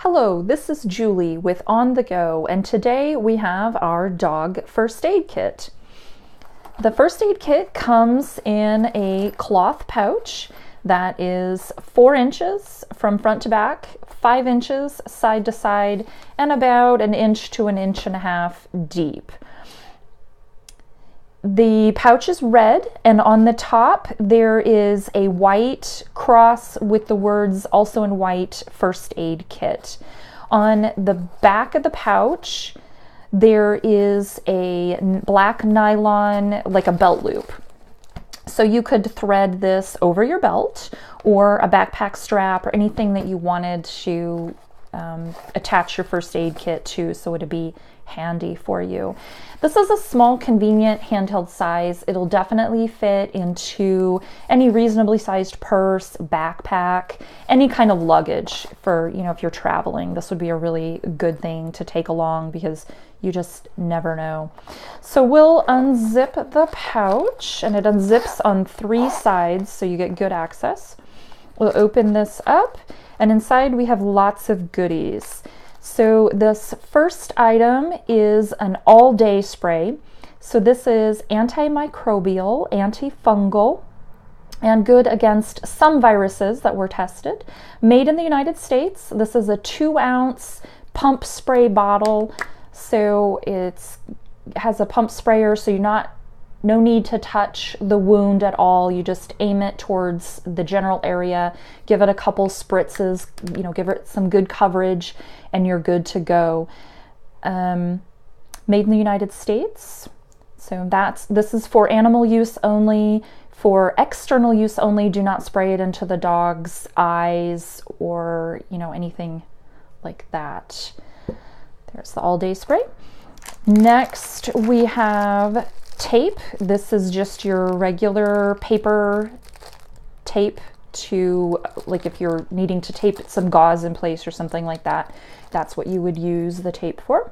Hello, this is Julie with On the Go, and today we have our dog first aid kit. The first aid kit comes in a cloth pouch that is 4 inches from front to back, 5 inches side to side, and about 1 inch to 1.5 inches deep. The pouch is red, and on the top there is a white cross with the words, also in white, first aid kit. On the back of the pouch there is a black nylon, like a belt loop. So you could thread this over your belt or a backpack strap or anything that you wanted to attach your first aid kit to, so it'd be handy for you. This is a small, convenient handheld size. It'll definitely fit into any reasonably sized purse, backpack, any kind of luggage for, if you're traveling. This would be a really good thing to take along because you just never know. So we'll unzip the pouch, and it unzips on 3 sides so you get good access. We'll open this up, and inside we have lots of goodies. So this first item is an all-day spray. So this is antimicrobial, antifungal, and good against some viruses that were tested. Made in the United States. This is a 2-ounce pump spray bottle. So it has a pump sprayer, so no need to touch the wound at all. You just aim it towards the general area, give it a couple spritzes, give it some good coverage, and you're good to go. Made in the United States. So this is for animal use only. For external use only, do not spray it into the dog's eyes or anything like that. There's the all-day spray. Next we have tape. This is just your regular paper tape to, like, if you're needing to tape some gauze in place or something like that, that's what you would use the tape for.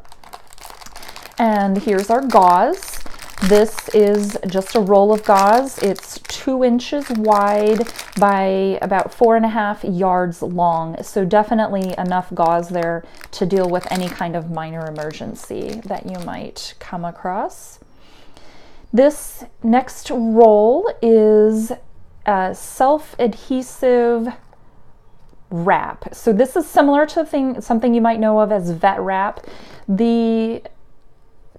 And here's our gauze. This is just a roll of gauze. It's 2 inches wide by about 4.5 yards long. So definitely enough gauze there to deal with any kind of minor emergency that you might come across. This next roll is a self-adhesive wrap. So this is similar to something you might know of as vet wrap. The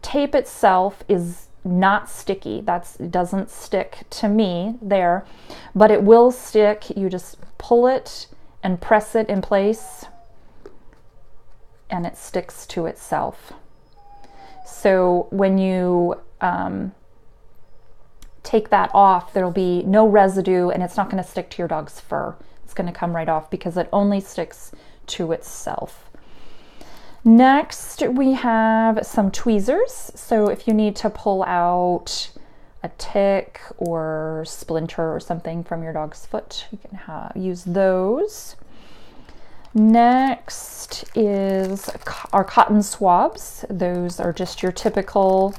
tape itself is not sticky. It doesn't stick to me there, but it will stick. You just pull it and press it in place, and it sticks to itself. So when you take that off, there'll be no residue, and it's not going to stick to your dog's fur. It's going to come right off because it only sticks to itself. Next, we have some tweezers. So if you need to pull out a tick or splinter or something from your dog's foot, you can use those. Next is our cotton swabs. Those are just your typical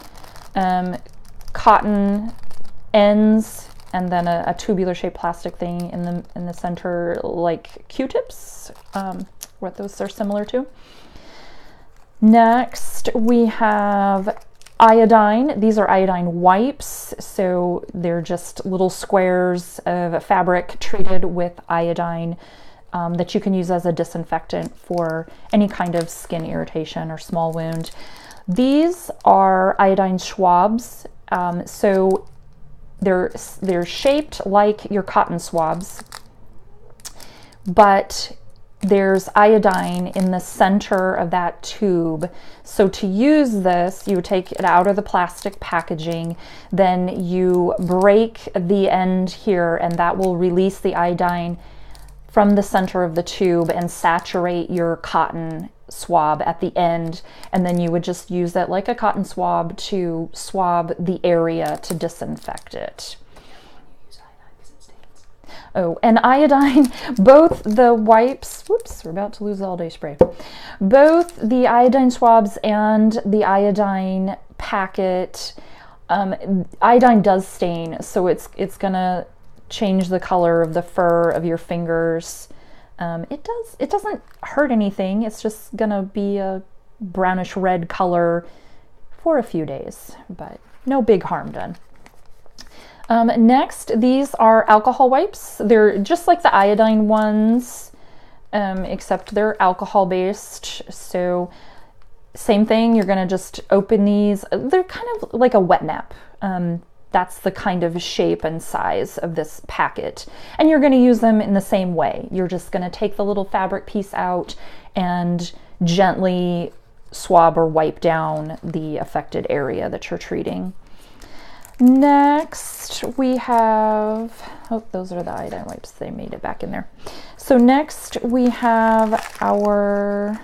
cotton ends, and then a tubular shaped plastic thing in the center, like Q-tips, what those are similar to. Next we have iodine. These are iodine wipes, so they're just little squares of fabric treated with iodine that you can use as a disinfectant for any kind of skin irritation or small wound. These are iodine swabs, so they're shaped like your cotton swabs, but there's iodine in the center of that tube. So to use this, you would take it out of the plastic packaging, then you break the end here, and that will release the iodine from the center of the tube and saturate your cotton swab at the end, and then you would just use it like a cotton swab to swab the area to disinfect it. Oh, and iodine, both the wipes, whoops, we're about to lose all day spray. Both the iodine swabs and the iodine packet, iodine does stain, so it's gonna change the color of the fur of your fingers It doesn't hurt anything. It's just gonna be a brownish red color for a few days, but no big harm done. Next, these are alcohol wipes. They're just like the iodine ones, except they're alcohol based. So same thing, you're gonna just open these. They're kind of like a wet nap. That's the kind of shape and size of this packet. And you're gonna use them in the same way. You're just gonna take the little fabric piece out and gently swab or wipe down the affected area that you're treating. Next, we have, oh, those are the iodine wipes. They made it back in there. So next we have our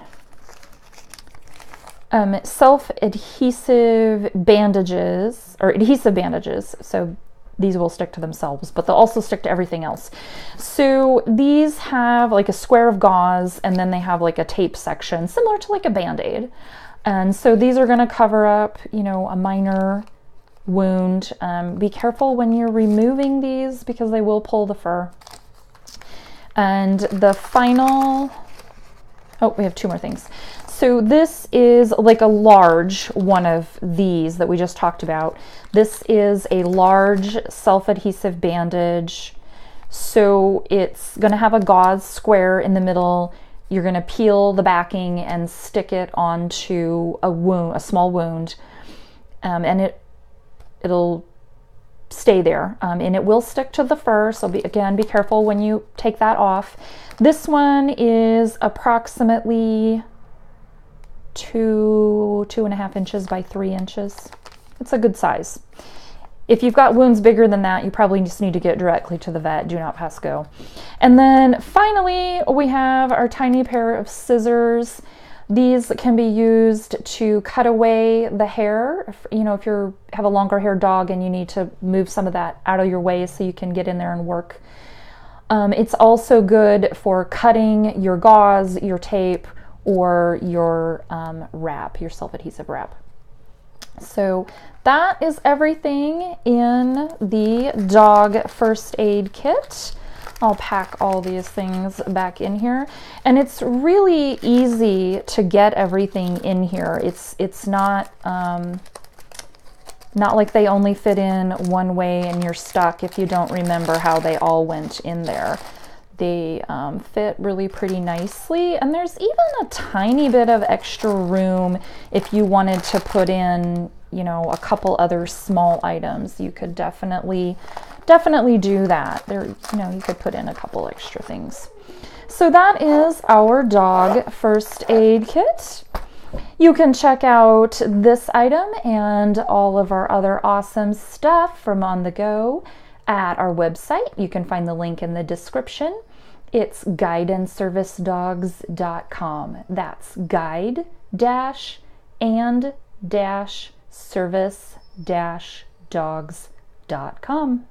self-adhesive bandages, or adhesive bandages. So these will stick to themselves, but they'll also stick to everything else. So these have like a square of gauze, and then they have like a tape section, similar to like a Band-Aid. And so these are gonna cover up, you know, a minor wound. Be careful when you're removing these because they will pull the fur. And the final, oh, we have two more things. So this is like a large one of these that we just talked about. This is a large self-adhesive bandage. So it's gonna have a gauze square in the middle. You're gonna peel the backing and stick it onto a wound, a small wound, and it'll stay there, and it will stick to the fur. So again, be careful when you take that off. This one is approximately 2.5 inches by 3 inches. It's a good size. If you've got wounds bigger than that, you probably just need to get directly to the vet. Do not pass go. And then finally, we have our tiny pair of scissors. These can be used to cut away the hair. You know, if you have a longer haired dog and you need to move some of that out of your way so you can get in there and work. It's also good for cutting your gauze, your tape, or your wrap, your self-adhesive wrap. So that is everything in the dog first aid kit. I'll pack all these things back in here, and it's really easy to get everything in here. It's not like they only fit in one way and you're stuck if you don't remember how they all went in there. They fit really pretty nicely, and there's even a tiny bit of extra room if you wanted to put in, you know, a couple other small items. You could definitely do that. There, you know, you could put in a couple extra things. So that is our dog first aid kit. You can check out this item and all of our other awesome stuff from On The Go at our website. You can find the link in the description. It's guideandservicedogs.com. That's guide-and-service-dogs.com.